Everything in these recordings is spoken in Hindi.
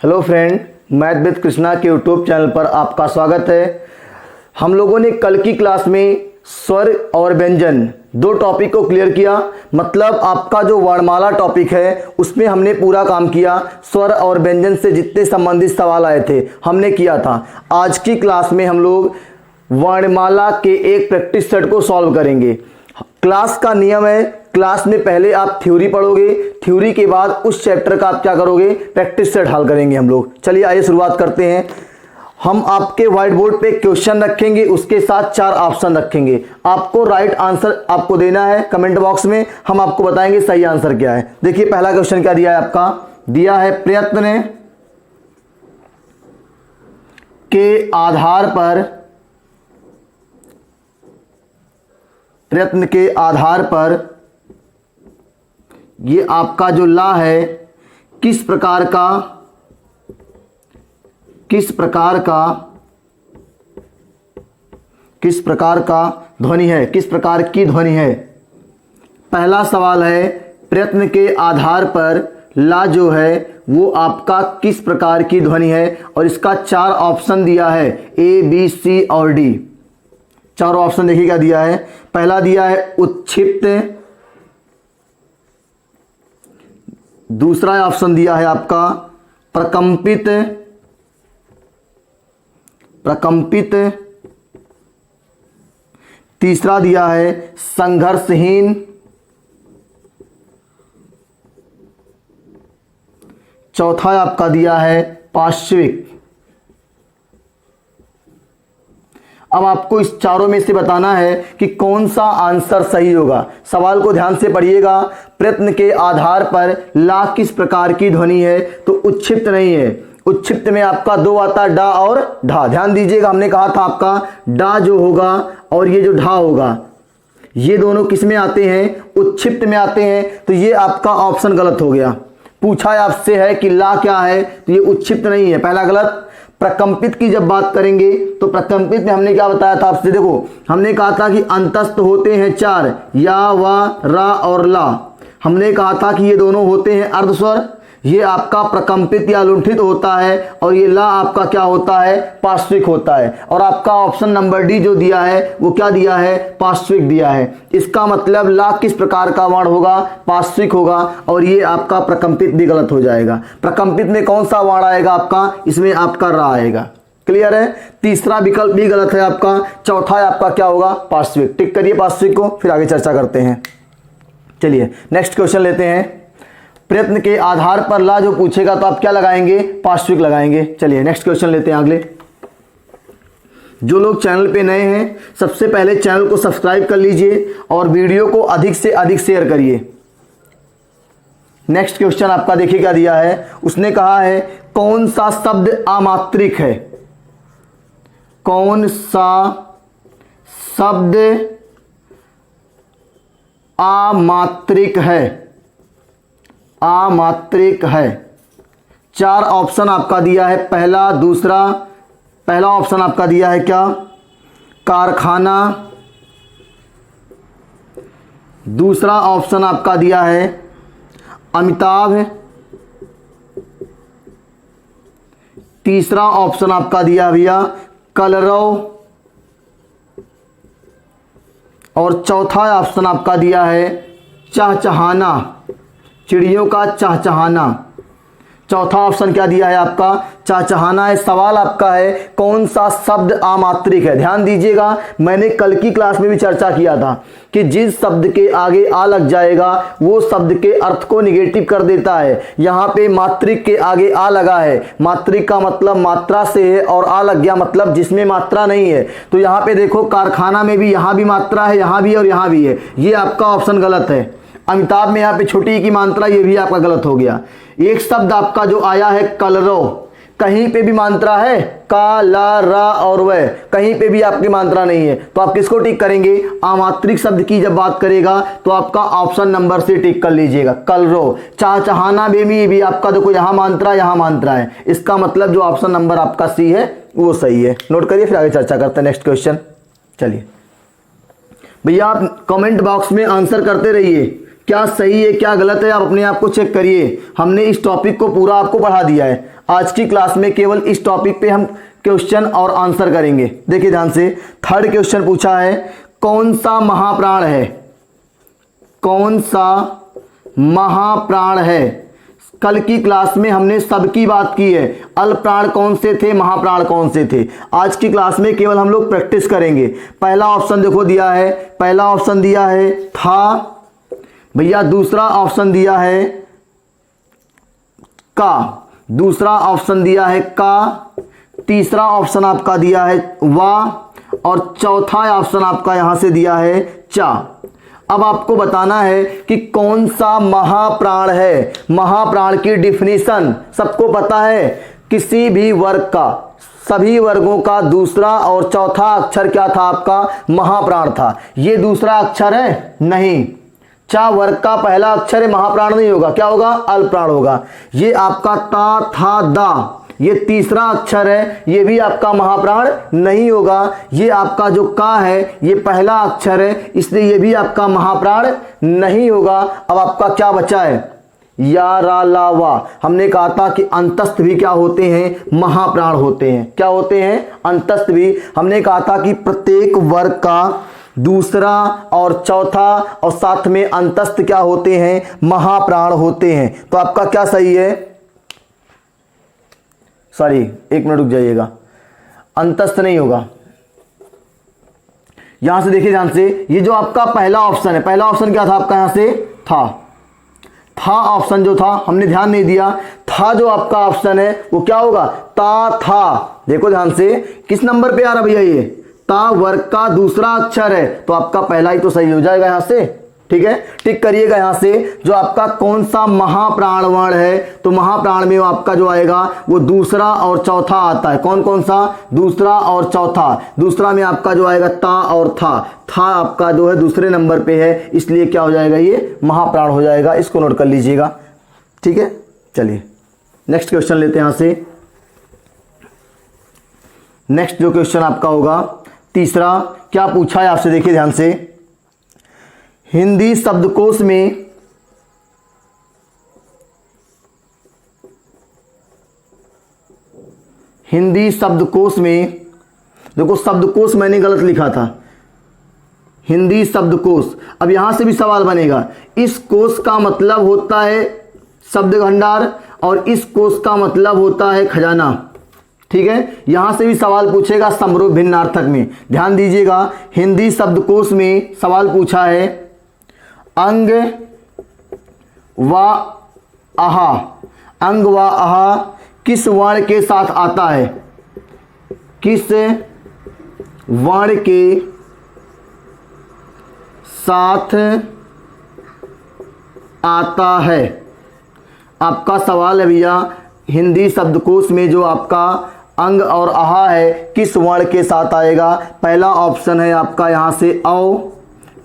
Hello friend, math with Krishna के यूट्यूब चैनल पर आपका स्वागत है। हम लोगों ने कल की क्लास में स्वर और व्यंजन दो टॉपिक को क्लियर किया। मतलब आपका जो वर्णमाला टॉपिक है उसमें हमने पूरा काम किया। स्वर और व्यंजन से जितने संबंधित सवाल आए थे हमने किया था। आज की क्लास में हम लोग वर्णमाला के एक प्रैक्टिस सेट को सॉल्व करेंगे। क्लास का नियम है, क्लास में पहले आप थ्योरी पढ़ोगे, थ्योरी के बाद उस चैप्टर का आप क्या करोगे, प्रैक्टिस सेट हल करेंगे हम लोग। चलिए आइए शुरुआत करते हैं। हम आपके व्हाइट बोर्ड पे क्वेश्चन रखेंगे, उसके साथ 4 ऑप्शन रखेंगे। आपको राइट आंसर आपको देना है कमेंट बॉक्स में, हम आपको बताएंगे सही आंसर क्या है। देखिए पहला क्वेश्चन क्या दिया है आपका, दिया है प्रयत्न के आधार पर ये आपका जो ला है किस प्रकार का ध्वनि है, किस प्रकार की ध्वनि है। पहला सवाल है प्रयत्न के आधार पर ला जो है वो आपका किस प्रकार की ध्वनि है, और इसका 4 ऑप्शन दिया है ए बी सी और डी। 4 ऑप्शन देखिए क्या दिया है। पहला दिया है उत्क्षिप्त, दूसरा ऑप्शन दिया है आपका प्रकंपित, तीसरा दिया है संघर्षहीन, चौथा आपका दिया है पार्श्विक। अब आपको इस चारों में से बताना है कि कौन सा आंसर सही होगा। सवाल को ध्यान से पढ़िएगा। प्रयत्न के आधार पर ला किस प्रकार की ध्वनि है, तो उत्क्षिप्त नहीं है। उत्क्षिप्त में आपका 2 आता है, डा और ढा। ध्यान दीजिएगा, हमने कहा था आपका डा जो होगा और ये जो ढा होगा ये दोनों किस में आते हैं, उत्क्षिप्त में आते हैं। तो ये आपका ऑप्शन गलत हो गया। पूछा है आपसे है कि ला क्या है, तो ये उत्क्षिप्त नहीं है, पहला गलत। प्रकंपित की जब बात करेंगे तो प्रकंपित में हमने क्या बताया था आपसे, देखो हमने कहा था कि अंतस्थ होते हैं 4, या, वा, रा और ला। हमने कहा था कि ये दोनों होते हैं अर्धस्वर। ये आपका प्रकंपित या लुंठित होता है, और ये ला आपका क्या होता है, पार्श्विक होता है। और आपका ऑप्शन नंबर डी जो दिया है वो क्या दिया है, पार्श्विक दिया है। इसका मतलब ला किस प्रकार का वर्ण होगा, पार्श्विक होगा, और ये आपका प्रकंपित भी गलत हो जाएगा। प्रकंपित में कौन सा वर्ण आएगा आपका, इसमें आपका रा आएगा। क्लियर है। तीसरा विकल्प भी गलत है आपका। चौथा आपका क्या होगा, पार्श्विक। टिक करिए पार्श्विक को, फिर आगे चर्चा करते हैं। चलिए नेक्स्ट क्वेश्चन लेते हैं। प्रयत्न के आधार पर ला जो पूछेगा तो आप क्या लगाएंगे, पार्श्विक लगाएंगे। चलिए नेक्स्ट क्वेश्चन लेते हैं अगले। जो लोग चैनल पे नए हैं सबसे पहले चैनल को सब्सक्राइब कर लीजिए और वीडियो को अधिक से अधिक शेयर करिए। नेक्स्ट क्वेश्चन आपका देखिए क्या दिया है। उसने कहा है कौन सा शब्द अमात्रिक है, कौन सा शब्द अमात्रिक है, अमात्रिक है। 4 ऑप्शन आपका दिया है, पहला दूसरा। पहला ऑप्शन आपका दिया है क्या, कारखाना। दूसरा ऑप्शन आपका दिया है अमिताभ। तीसरा ऑप्शन आपका दिया भैया कलरव, और चौथा ऑप्शन आपका दिया है चहचहाना, चिड़ियों का चहचहाना। चौथा ऑप्शन क्या दिया है आपका, चहचहाना है। सवाल आपका है कौन सा शब्द अमात्रिक है। ध्यान दीजिएगा, मैंने कल की क्लास में भी चर्चा किया था कि जिस शब्द के आगे आ लग जाएगा वो शब्द के अर्थ को निगेटिव कर देता है। यहाँ पे मात्रिक के आगे आ लगा है, मात्रिक का मतलब मात्रा से है, और आ लग गया मतलब जिसमें मात्रा नहीं है। तो यहाँ पे देखो कारखाना में भी यहाँ भी मात्रा है, यहाँ भी और यहाँ भी है। ये आपका ऑप्शन गलत है। अमिताभ में यहाँ पे छोटी की मात्रा, ये भी आपका गलत हो गया। एक शब्द आपका जो आया है कलरव, कहीं पे भी मात्रा है, का, ला, रा और वह, कहीं पे भी आपकी मात्रा नहीं है। तो आप किसको टिक करेंगे, अमात्रिक शब्द की जब बात करेगा तो आपका ऑप्शन नंबर से टिक कर लीजिएगा, कलरव। चहचहाना में भी आपका देखो यहाँ मात्रा है। इसका मतलब जो ऑप्शन नंबर आपका सी है वो सही है। नोट करिए, फिर आगे चर्चा करते हैं। Next question. चलिए भैया आप कमेंट बॉक्स में आंसर करते रहिए क्या सही है क्या गलत है आप अपने आप को चेक करिए। हमने इस टॉपिक को पूरा आपको पढ़ा दिया है। आज की क्लास में केवल इस टॉपिक पे हम क्वेश्चन और आंसर करेंगे। देखिए ध्यान से, थर्ड क्वेश्चन पूछा है कौन सा महाप्राण है, कौन सा महाप्राण है। कल की क्लास में हमने सबकी बात की है, अल्प प्राण कौन से थे, महाप्राण कौन से थे। आज की क्लास में केवल हम लोग प्रैक्टिस करेंगे। पहला ऑप्शन देखो दिया है, पहला ऑप्शन दिया है था भैया, दूसरा ऑप्शन दिया है का, दूसरा ऑप्शन दिया है का, तीसरा ऑप्शन आपका दिया है वा और चौथा ऑप्शन आपका यहां से दिया है चा। अब आपको बताना है कि कौन सा महाप्राण है। महाप्राण की डिफिनीशन सबको पता है, किसी भी वर्ग का, सभी वर्गों का दूसरा और चौथा अक्षर क्या था आपका, महाप्राण था। ये दूसरा अक्षर है नहीं, चा वर्ग का पहला अक्षर है, महाप्राण नहीं होगा, क्या होगा, अल्प प्राण होगा। ये आपका ता था दा, ये तीसरा अक्षर है, ये भी आपका महाप्राण नहीं होगा। ये आपका जो का है ये पहला अक्षर है, इसलिए ये भी आपका महाप्राण नहीं होगा। अब आपका क्या बचा है, या रा ला वा। हमने कहा था कि अंतस्थ भी क्या होते हैं, महाप्राण होते हैं। क्या होते हैं, अंतस्थ भी। हमने कहा था कि प्रत्येक वर्ग का दूसरा और चौथा और साथ में अंतस्थ क्या होते हैं, महाप्राण होते हैं। तो आपका क्या सही है, सॉरी एक मिनट रुक जाइएगा, अंतस्थ नहीं होगा। यहां से देखिए ध्यान से, ये जो आपका पहला ऑप्शन है, पहला ऑप्शन क्या था आपका, यहां से था ऑप्शन जो था, हमने ध्यान नहीं दिया। था जो आपका ऑप्शन है वो क्या होगा, ता था। देखो ध्यान से, किस नंबर पे आ रहा भैया, ये ता वर्ग का दूसरा अक्षर है, तो आपका पहला ही तो सही हो जाएगा यहां से। ठीक है, टिक करिएगा यहां से। जो आपका कौन सा महाप्राण वर्ण है, तो महाप्राण में आपका जो आएगा वो दूसरा और चौथा आता है। कौन कौन सा, दूसरा और चौथा। दूसरा में आपका जो आएगा ता और था आपका जो है दूसरे नंबर पे है, इसलिए क्या हो जाएगा, ये महाप्राण हो जाएगा। इसको नोट कर लीजिएगा। ठीक है, चलिए नेक्स्ट क्वेश्चन लेते हैं यहां से। नेक्स्ट जो क्वेश्चन आपका होगा तीसरा, क्या पूछा है आपसे, देखिए ध्यान से। हिंदी शब्दकोश में देखो शब्दकोश मैंने गलत लिखा था, हिंदी शब्दकोश। अब यहां से भी सवाल बनेगा, इस कोश का मतलब होता है शब्द भंडार और इस कोश का मतलब होता है खजाना। ठीक है, यहां से भी सवाल पूछेगा समरूप भिन्नार्थक में। ध्यान दीजिएगा, हिंदी शब्दकोश में सवाल पूछा है अंग व आहा, अंग व आहा किस वर्ण के साथ आता है, किस वर्ण के साथ आता है। आपका सवाल है भैया, हिंदी शब्दकोश में जो आपका अंग और आहा है किस वर्ण के साथ आएगा। पहला ऑप्शन है आपका यहां से औ,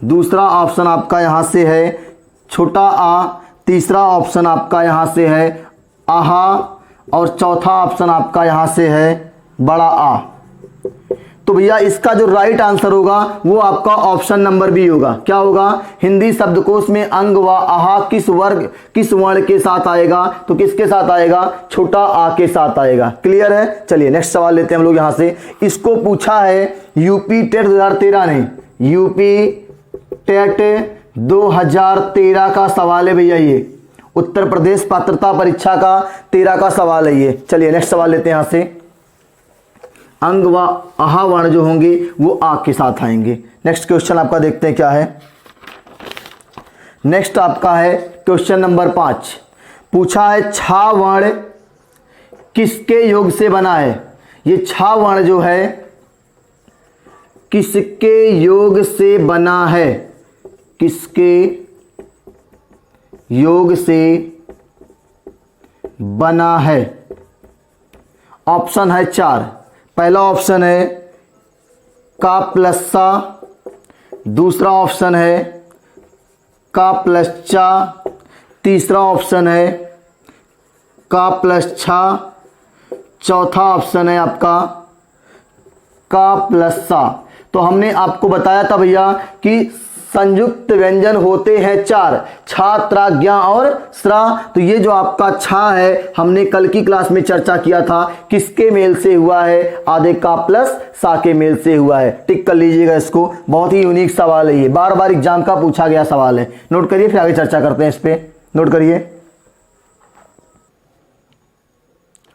दूसरा ऑप्शन आपका यहां से है छोटा आ, तीसरा ऑप्शन आपका यहां से है आहा और चौथा ऑप्शन आपका यहां से है बड़ा आ। तो भैया इसका जो राइट आंसर होगा वो आपका ऑप्शन नंबर बी होगा। क्या होगा, हिंदी शब्दकोश में अंग व आहा किस वर्ण के साथ आएगा, तो किसके साथ आएगा, छोटा आ के साथ आएगा। क्लियर है, चलिए नेक्स्ट सवाल लेते हैं हम लोग यहां से। इसको पूछा है यूपी टेट 2013 ने, यूपी टेट 2013 का सवाल है भैया, ये उत्तर प्रदेश पात्रता परीक्षा का 13 का सवाल है ये। चलिए नेक्स्ट सवाल लेते हैं यहां से। अंग व आहा वर्ण जो होंगे वो आ के साथ आएंगे। नेक्स्ट क्वेश्चन आपका देखते हैं क्या है। नेक्स्ट आपका है क्वेश्चन नंबर 5, पूछा है छा वर्ण किसके योग से बना है। ये छा वर्ण जो है किसके योग से बना है, किसके योग से बना है। ऑप्शन है 4। पहला ऑप्शन है का प्लस सा, दूसरा ऑप्शन है का प्लस चा, तीसरा ऑप्शन है का प्लस छा, चौथा ऑप्शन है आपका का प्लस सा। तो हमने आपको बताया था भैया कि संयुक्त व्यंजन होते हैं 4, छा, त्रा, ज्ञा और स्रा। तो ये जो आपका छा है हमने कल की क्लास में चर्चा किया था, किसके मेल से हुआ है? आधे का प्लस सा के मेल से हुआ है। टिक कर लीजिएगा इसको, बहुत ही यूनिक सवाल है ये, बार बार एग्जाम का पूछा गया सवाल है। नोट करिए, फिर आगे चर्चा करते हैं इस पे। नोट करिए,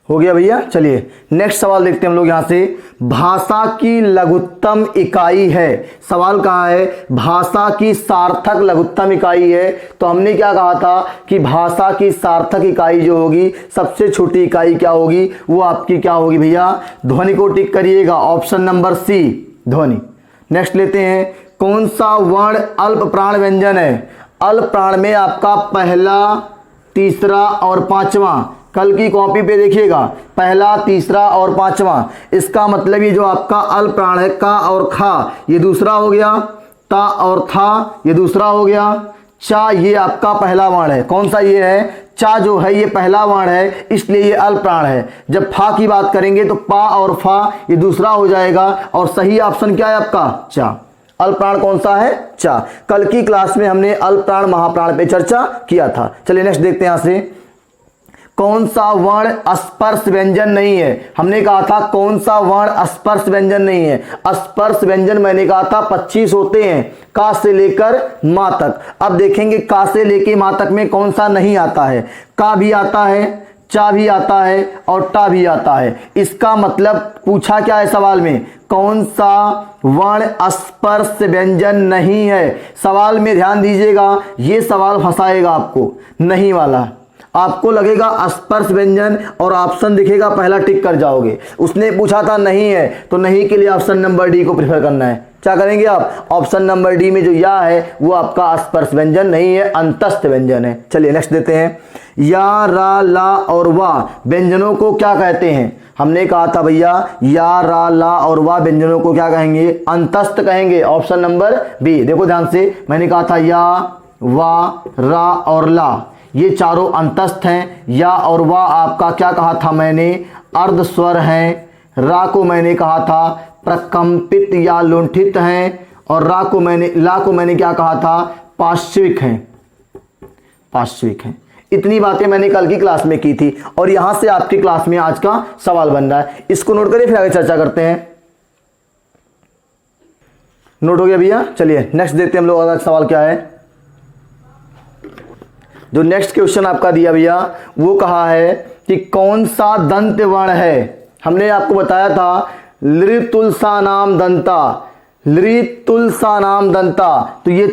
हो गया भैया। चलिए नेक्स्ट सवाल देखते हैं हम लोग यहां से। भाषा की लघुत्तम इकाई है, सवाल कहां है? भाषा की सार्थक लघुत्तम इकाई है। तो हमने क्या कहा था कि भाषा की सार्थक इकाई जो होगी, सबसे छोटी इकाई क्या होगी? वो आपकी क्या होगी भैया? ध्वनि को टिक करिएगा, ऑप्शन नंबर सी, ध्वनि। नेक्स्ट लेते हैं, कौन सा वर्ण अल्प प्राण व्यंजन है? अल्प प्राण में आपका पहला, तीसरा और पांचवा, कल की कॉपी पे देखिएगा, पहला, तीसरा और पांचवा। इसका मतलब ये जो आपका अल्प प्राण है, का और खा ये दूसरा हो गया, ता और था ये दूसरा हो गया, चा ये आपका पहला वर्ण है। कौन सा ये है? चा जो है ये पहला वर्ण है, इसलिए ये अल्प प्राण है। जब फा की बात करेंगे तो पा और फा ये दूसरा हो जाएगा, और सही ऑप्शन क्या है आपका? चा। अल्प प्राण कौन सा है? चा। कल की क्लास में हमने अल्प प्राण महाप्राण पे चर्चा किया था। चलिए नेक्स्ट देखते हैं यहां से, कौन सा वर्ण स्पर्श व्यंजन नहीं है? हमने कहा था कौन सा वर्ण स्पर्श व्यंजन नहीं है? स्पर्श व्यंजन मैंने कहा था 25 होते हैं, का से लेकर मा तक। अब देखेंगे का से लेकर मा तक में कौन सा नहीं आता है? का भी आता है, चा भी आता है और टा भी आता है। इसका मतलब पूछा क्या है सवाल में? कौन सा वर्ण स्पर्श व्यंजन नहीं है? सवाल में ध्यान दीजिएगा, ये सवाल फंसाएगा आपको, नहीं वाला। आपको लगेगा स्पर्श व्यंजन और ऑप्शन दिखेगा पहला, टिक कर जाओगे। उसने पूछा था नहीं है, तो नहीं के लिए ऑप्शन नंबर डी को प्रेफर करना है। क्या करेंगे आप? ऑप्शन नंबर डी में जो या है वो आपका स्पर्श व्यंजन नहीं है, अंतस्थ व्यंजन है। चलिए नेक्स्ट देते हैं, या, रा, ला और वा व्यंजनों को क्या कहते हैं? हमने कहा था भैया या, रा, ला और वा व्यंजनों को क्या कहेंगे? अंतस्थ कहेंगे, ऑप्शन नंबर बी। देखो ध्यान से, मैंने कहा था या, वा, रा और ला ये चारों अंतस्थ हैं। या और वा आपका क्या कहा था मैंने? अर्ध स्वर हैं। रा को मैंने कहा था प्रकंपित या लुंठित हैं, और ला को मैंने क्या कहा था? पार्श्विक हैं, पार्श्विक हैं। इतनी बातें मैंने कल की क्लास में की थी, और यहां से आपकी क्लास में आज का सवाल बन रहा है। इसको नोट करिए, फिर आगे चर्चा करते हैं। नोट हो गया भैया? चलिए नेक्स्ट देखते हैं हम लोग अगला सवाल क्या है। जो नेक्स्ट क्वेश्चन आपका दिया भैया वो कहा है कि कौन सा दंत वर्ण है? हमने आपको बताया था लृतुलसा नाम दंता, लृतुलसा नाम दंता। तो ये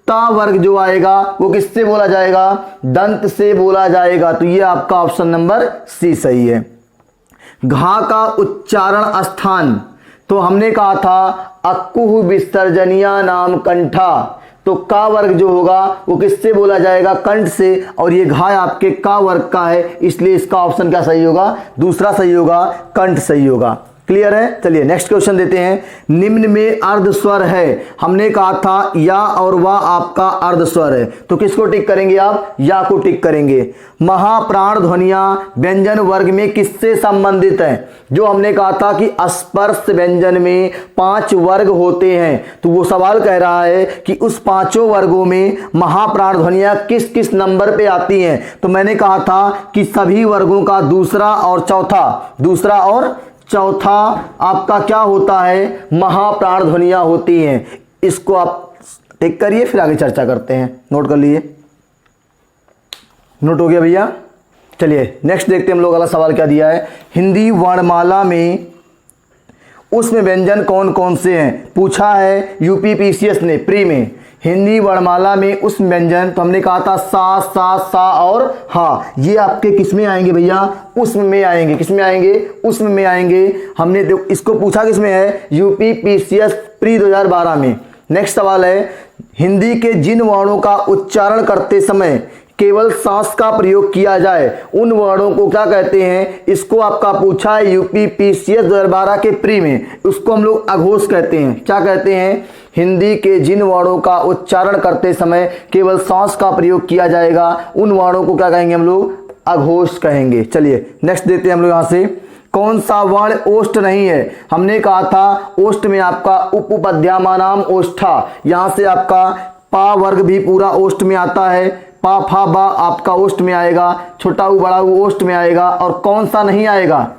ता वर्ग जो आएगा वो किससे बोला जाएगा? दंत से बोला जाएगा। तो ये आपका ऑप्शन नंबर सी सही है। घा का उच्चारण स्थान, तो हमने कहा था अक्कुह विसर्जनिया नाम कंठा। तो का वर्ग जो होगा वो किससे बोला जाएगा? कंठ से, और ये घाय आपके का वर्ग का है, इसलिए इसका ऑप्शन क्या सही होगा? दूसरा सही होगा, कंठ सही होगा। क्लियर है? चलिए नेक्स्ट क्वेश्चन देते हैं, निम्न में अर्ध स्वर है। हमने कहा था या और वा आपका अर्ध स्वर है, तो किसको टिक करेंगे आप? या को टिक करेंगे। महाप्राण ध्वनियां व्यंजन वर्ग में किससे संबंधित है? जो हमने कहा था कि स्पर्श व्यंजन में 5 वर्ग होते हैं, तो वो सवाल कह रहा है कि उस 5 वर्गों में महाप्राण ध्वनियां किस किस नंबर पे आती हैं। तो मैंने कहा था कि सभी वर्गों का दूसरा और चौथा आपका क्या होता है? महाप्राण ध्वनियां होती हैं। इसको आप टिक करिए, फिर आगे चर्चा करते हैं। नोट कर लिए? नोट हो गया भैया? चलिए नेक्स्ट देखते हैं हम लोग अगला सवाल क्या दिया है। हिंदी वर्णमाला में उसमें व्यंजन कौन कौन से हैं? पूछा है यूपीपीसीएस ने प्री में। हिंदी वर्णमाला में उस व्यंजन, तो हमने कहा था सा और हा, ये आपके किस में आएंगे भैया? उसमें में आएंगे। किस में आएंगे? उसमें में आएंगे। हमने इसको पूछा किस में है? यूपीपीसीएस प्री 2012 में। नेक्स्ट सवाल है, हिंदी के जिन वर्णों का उच्चारण करते समय केवल सांस का प्रयोग किया जाए उन वर्णों को क्या कहते हैं? इसको आपका पूछा है यूपीपीसीएस 2012 के प्री में। उसको हम लोग अघोष कहते हैं। क्या कहते हैं? हिंदी के जिन वर्णों का उच्चारण करते समय केवल सांस का प्रयोग किया जाएगा उन वर्णों को क्या कहेंगे हम लोग? अघोष कहेंगे। चलिए नेक्स्ट देते हैं हम लोग यहां से, कौन सा वर्ण ओष्ठ नहीं है? हमने कहा था ओष्ठ में आपका उपपद्यामा नाम ओष्ठा, यहां से आपका पा वर्ग भी पूरा ओष्ठ में आता है, पा फा बा आपका ओष्ठ में आएगा, छोटा ऊ बड़ा ऊ ओष्ठ में आएगा, और कौन सा नहीं आएगा,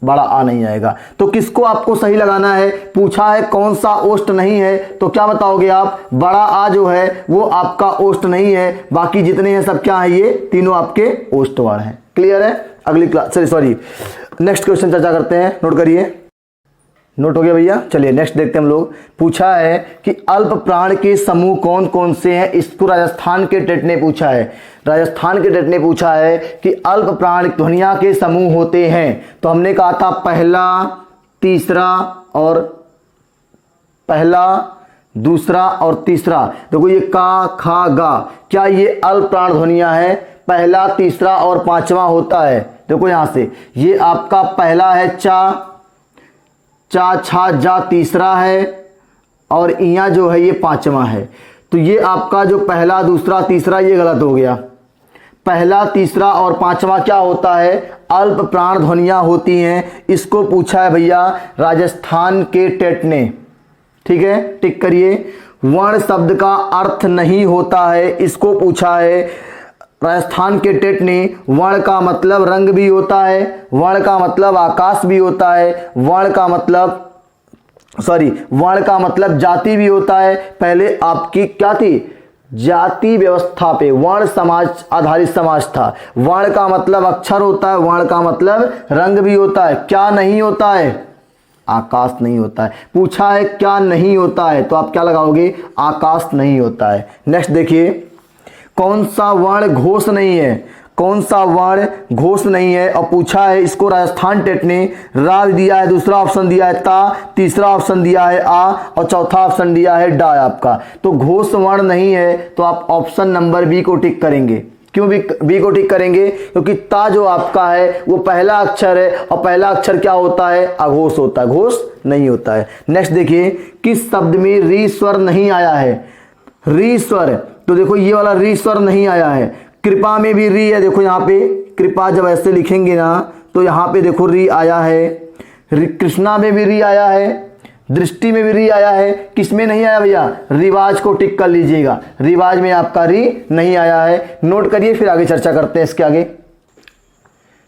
बड़ा आ नहीं आएगा। तो किसको आपको सही लगाना है, पूछा है कौन सा ओष्ठ नहीं है, तो क्या बताओगे आप, बड़ा आ जो है वो आपका ओष्ठ नहीं है, बाकी जितने हैं सब क्या है, ये तीनों आपके ओष्ठ वर्ण हैं। क्लियर है। अगली क्लास सॉरी नेक्स्ट क्वेश्चन चर्चा करते हैं, नोट करिए। नोट हो गया भैया। चलिए नेक्स्ट देखते हैं हम लोग। पूछा है कि अल्प प्राण के समूह कौन कौन से हैं, इसको राजस्थान के टेट ने पूछा है। राजस्थान के टेट ने पूछा है कि अल्प प्राण ध्वनिया के समूह होते हैं, तो हमने कहा था पहला, तीसरा और पहला, दूसरा और तीसरा। देखो ये का, खा, गा, क्या ये अल्प प्राण ध्वनिया है, पहला, तीसरा और पांचवा होता है। देखो यहां से ये आपका पहला है चा, चा छा जा तीसरा है, और इया जो है ये पांचवा है। तो ये आपका जो पहला, दूसरा, तीसरा ये गलत हो गया। पहला, तीसरा और पांचवा क्या होता है, अल्प प्राण ध्वनियां होती हैं। इसको पूछा है भैया राजस्थान के टेट ने। ठीक है, टिक करिए। वर्ण शब्द का अर्थ नहीं होता है, इसको पूछा है राजस्थान के टेट ने। वर्ण का मतलब रंग भी होता है, वर्ण का मतलब आकाश भी होता है, वर्ण का मतलब जाति भी होता है। पहले आपकी क्या थी, जाति व्यवस्था पे वर्ण समाज आधारित समाज था। वर्ण का मतलब अक्षर होता है, वर्ण का मतलब रंग भी होता है। क्या नहीं होता है, आकाश नहीं होता है। पूछा है क्या नहीं होता है, तो आप क्या लगाओगे, आकाश नहीं होता है। नेक्स्ट देखिए, कौन सा वर्ण घोष नहीं है, कौन सा वर्ण घोष नहीं है, और पूछा है इसको राजस्थान टेट ने। रा दिया है, दूसरा ऑप्शन दिया है ता, तीसरा ऑप्शन दिया है आ, और चौथा ऑप्शन दिया है डा आपका। तो घोष वर्ण नहीं है, तो आप ऑप्शन नंबर बी को टिक करेंगे। क्यों बी को टिक करेंगे, क्योंकि ता जो आपका है वो पहला अक्षर है, और पहला अक्षर क्या होता है, अघोष होता है, घोष नहीं होता है। नेक्स्ट देखिए, किस शब्द में री स्वर नहीं आया है, री स्वर, तो देखो ये वाला री स्वर नहीं आया है। कृपा में भी री है, देखो यहाँ पे कृपा जब ऐसे लिखेंगे ना तो यहाँ पे देखो री आया है। कृष्णा में भी री आया है, दृष्टि में भी री आया है। किस में नहीं आया भैया, रिवाज को टिक कर लीजिएगा, रिवाज में आपका री नहीं आया है। नोट करिए, फिर आगे चर्चा करते हैं इसके आगे।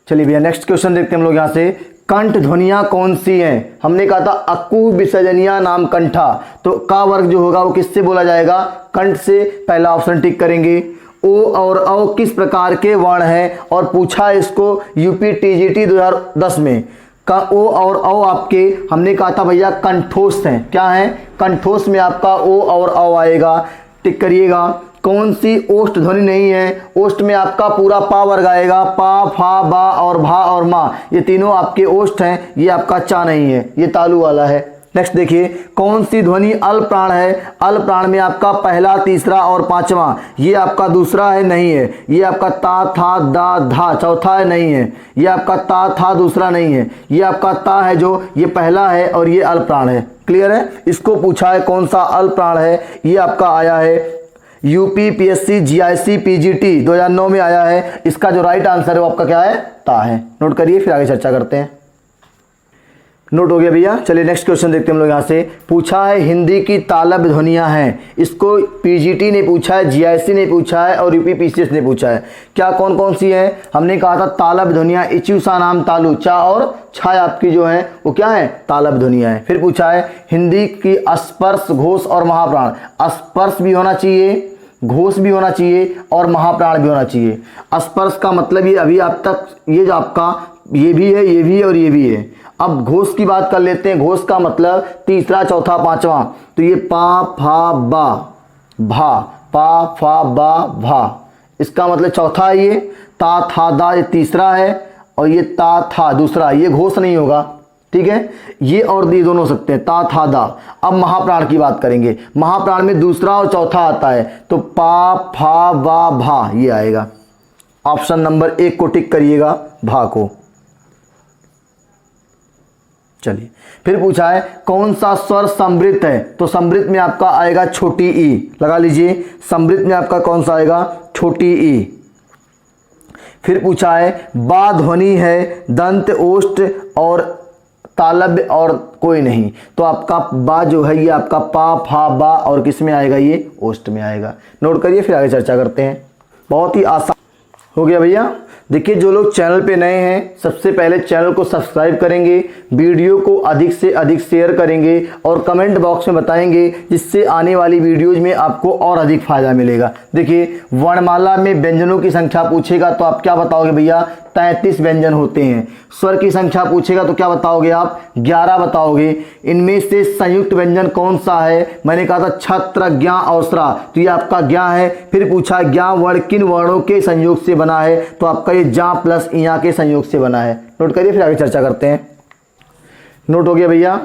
चलिए भैया नेक्स्ट क्वेश्चन देखते हैं हम लोग यहाँ से। कंठ ध्वनियां कौन सी हैं, हमने कहा था अक्कू विसर्जनिया नाम कंठा। तो का वर्ग जो होगा वो किससे बोला जाएगा, कंठ से। पहला ऑप्शन टिक करेंगे। ओ और औ किस प्रकार के वर्ण हैं, और पूछा इसको यूपी टीजीटी 2010 में। का ओ और औ आपके हमने कहा था भैया कंठोस्थ हैं। क्या है, कंठोस्थ में आपका ओ और औ आएगा, टिक करिएगा। कौन सी ओष्ठ ध्वनि नहीं है, ओष्ठ में आपका पूरा पा वर्ग आएगा, पा फा बा और भा और मा, ये तीनों आपके ओष्ठ हैं। ये आपका चा नहीं है, ये तालु वाला है। नेक्स्ट देखिए, कौन सी ध्वनि अल्प प्राण है, अल्प प्राण में आपका पहला, तीसरा और पांचवा, ये आपका दूसरा है, नहीं है। ये आपका ता था दा धा, चौथा है, नहीं है। ये आपका ता था, दूसरा नहीं है। ये आपका ता है जो, ये पहला है, और ये अल्प प्राण है। क्लियर है। इसको पूछा है कौन सा अल्प प्राण है, ये आपका आया है यूपी पीएससी जीआईसी पीजीटी 2009 में आया है। इसका जो राइट आंसर है वो आपका क्या है, ता है। नोट करिए, फिर आगे चर्चा करते हैं। नोट हो गया भैया। चलिए नेक्स्ट क्वेश्चन देखते हैं हम लोग यहाँ से। पूछा है हिंदी की तालब ध्वनियाँ हैं, इसको पीजीटी ने पूछा है, जीआईसी ने पूछा है, और यूपी पीसीएस ने पूछा है। क्या कौन कौन सी है, हमने कहा था तालब ध्वनियाँ इचू सा नाम तालु, चा और छा आपकी जो है वो क्या है, तालब ध्वनियाँ है। फिर पूछा है हिंदी की स्पर्श, घोष और महाप्राण। स्पर्श भी होना चाहिए, घोष भी होना चाहिए, और महाप्राण भी होना चाहिए। स्पर्श का मतलब ये अभी आप तक ये जो आपका ये भी है, ये भी है और ये भी है। अब घोष की बात कर लेते हैं। घोष का मतलब तीसरा, चौथा, पांचवा। तो ये पा फा बा भा, पा फा बा भा, इसका मतलब चौथा है। ये ता था दा ये तीसरा है, और ये ता था दूसरा, ये घोष नहीं होगा। ठीक है, ये और ये दोनों हो सकते हैं, ता था दा। अब महाप्राण की बात करेंगे। महाप्राण में दूसरा और चौथा आता है, तो पा फा बा भा ये आएगा। ऑप्शन नंबर 1 को टिक करिएगा, भा को। चलिए फिर पूछा है कौन सा स्वर समृद्ध है, तो समृद्ध में आपका आएगा छोटी ई, लगा लीजिए। समृद्ध में आपका कौन सा आएगा, छोटी ई। फिर पूछा है बा ध्वनि है दंत ओष्ठ और तालब और कोई नहीं। तो आपका बा जो है ये आपका पा फा बा और किस में आएगा, ये ओष्ठ में आएगा। नोट करिए, फिर आगे चर्चा करते हैं। बहुत ही आसान हो गया भैया। देखिए जो लोग चैनल पे नए हैं, सबसे पहले चैनल को सब्सक्राइब करेंगे, वीडियो को अधिक से अधिक शेयर करेंगे और कमेंट बॉक्स में बताएंगे, जिससे आने वाली वीडियोज में आपको और अधिक फायदा मिलेगा। देखिए वर्णमाला में व्यंजनों की संख्या पूछेगा तो आप क्या बताओगे भैया, 33 व्यंजन होते हैं। स्वर की संख्या पूछेगा तो क्या बताओगे आप, 11 बताओगे। इनमें से संयुक्त व्यंजन कौन सा है, मैंने कहा था छत्र ज्ञा और स्रा, तो ये आपका ज्ञा है। फिर पूछा ज्ञा वर्ण किन वर्णों के संयोग से बना है, तो आपका ये जा प्लस इया के संयोग से बना है। नोट करिए, फिर आगे चर्चा करते हैं। नोट हो गया भैया।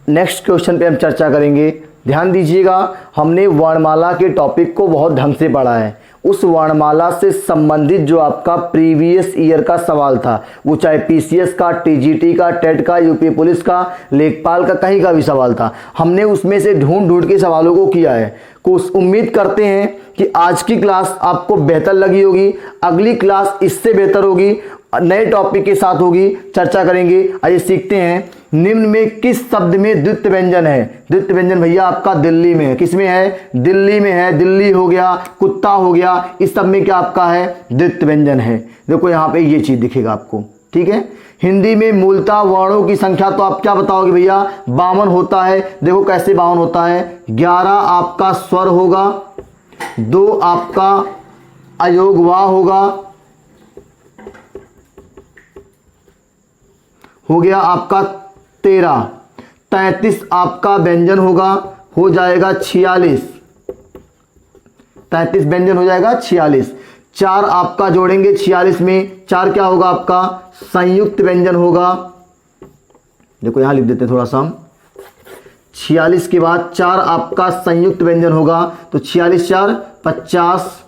नेक्स्ट क्वेश्चन पे हम चर्चा करेंगे। ध्यान दीजिएगा, हमने वर्णमाला के टॉपिक को बहुत ढंग से पढ़ा है। उस वर्णमाला से संबंधित जो आपका प्रीवियस ईयर का सवाल था, वो चाहे पीसीएस का, टीजीटी का, टेट का, यूपी पुलिस का, लेखपाल का, कहीं का भी सवाल था, हमने उसमें से ढूंढ के सवालों को किया है। कुछ उम्मीद करते हैं कि आज की क्लास आपको बेहतर लगी होगी, अगली क्लास इससे बेहतर होगी, नए टॉपिक के साथ होगी, चर्चा करेंगे। आइए सीखते हैं। निम्न में किस शब्द में द्वित्व व्यंजन है? द्वित्व व्यंजन भैया आपका दिल्ली में है। किस में है? दिल्ली में है। दिल्ली हो गया, कुत्ता हो गया, इस सब में क्या आपका है? द्वित्व व्यंजन है। देखो यहाँ पे ये चीज दिखेगा आपको, ठीक है। हिंदी में मूलतः वर्णों की संख्या तो आप क्या बताओगे भैया, 52 होता है। देखो कैसे 52 होता है, 11 आपका स्वर होगा, 2 आपका अयोग वा होगा, हो गया आपका 13, 33 आपका व्यंजन होगा, हो जाएगा 46, 33 व्यंजन हो जाएगा 46। 4 आपका जोड़ेंगे 46 में, 4 क्या होगा आपका? संयुक्त व्यंजन होगा। देखो यहां लिख देते हैं थोड़ा सा हम, 46 के बाद 4 आपका संयुक्त व्यंजन होगा, तो 46 4 50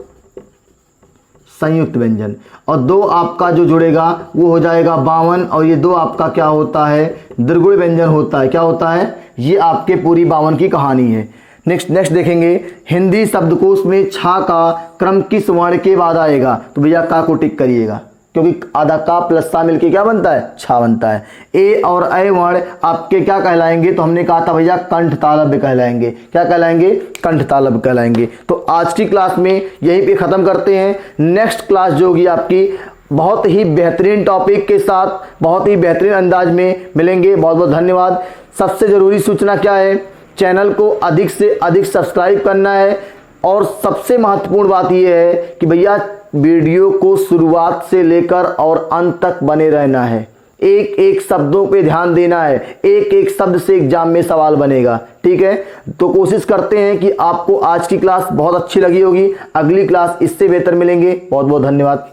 संयुक्त व्यंजन, और 2 आपका जो जुड़ेगा वो हो जाएगा 52, और ये 2 आपका क्या होता है? द्विगुण व्यंजन होता है। क्या होता है? ये आपके पूरी 52 की कहानी है। नेक्स्ट देखेंगे, हिंदी शब्दकोश में छा का क्रम किस वर्ण के बाद आएगा? तो भैया का को टिक करिएगा, क्योंकि आधा का प्लस सा मिलके क्या बनता है? छा बनता है। ए और ए वर्ण आपके क्या कहलाएंगे? तो हमने कहा था भैया कंठ तालव्य कहलाएंगे। क्या कहलाएंगे? कंठ तालव्य कहलाएंगे। तो आज की क्लास में यहीं पे खत्म करते हैं। नेक्स्ट क्लास जो होगी आपकी बहुत ही बेहतरीन टॉपिक के साथ, बहुत ही बेहतरीन अंदाज में मिलेंगे। बहुत बहुत धन्यवाद। सबसे जरूरी सूचना क्या है, चैनल को अधिक से अधिक सब्सक्राइब करना है, और सबसे महत्वपूर्ण बात यह है कि भैया वीडियो को शुरुआत से लेकर और अंत तक बने रहना है। एक एक शब्दों पे ध्यान देना है, एक एक शब्द से एग्जाम में सवाल बनेगा, ठीक है। तो कोशिश करते हैं कि आपको आज की क्लास बहुत अच्छी लगी होगी, अगली क्लास इससे बेहतर मिलेंगे। बहुत बहुत धन्यवाद।